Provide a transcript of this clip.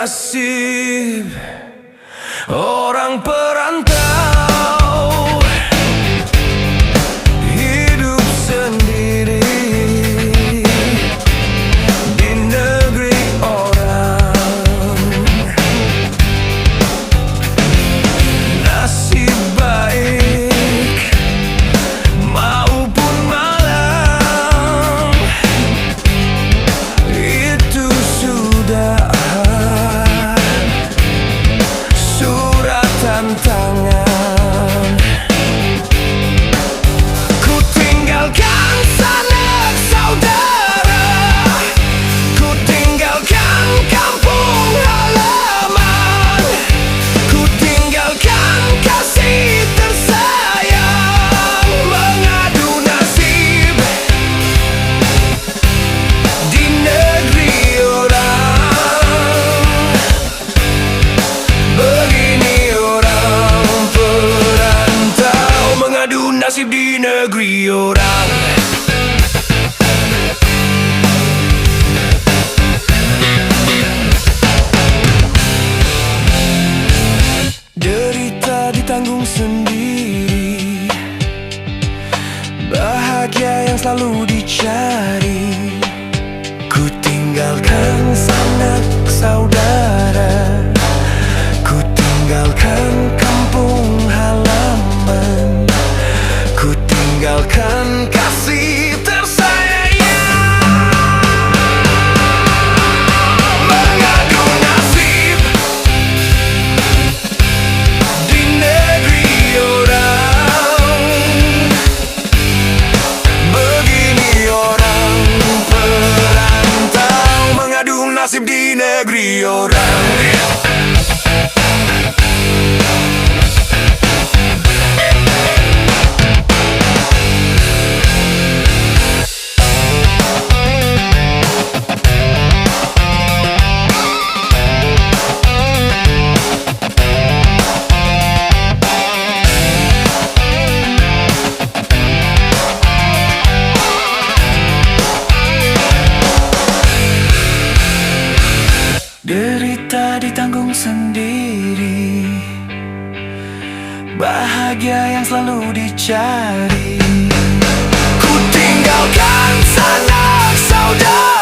nasib orang perantau, hidup sendiri di negeri orang. Nasib baik maupun malam, itu sudah surat tantangan. Ku tinggalkan sanak saudara, ku tinggalkan kampung halaman, ku tinggalkan kasih tersayang, mengadu nasib di negeri orang. Begini orang perantau, mengadu nasib di negeri orang. Derita ditanggung sendiri, bahagia yang selalu dicari. Ku tinggalkan sanak saudara, ku tinggalkan kampung halaman, ku tinggalkan kasih tersayang, mengadu nasib di negeri orang. Begini orang perantau, mengadu nasib di negeri orang. Derita ditanggung sendiri, bahagia yang selalu dicari. Ku tinggalkan sanak saudara,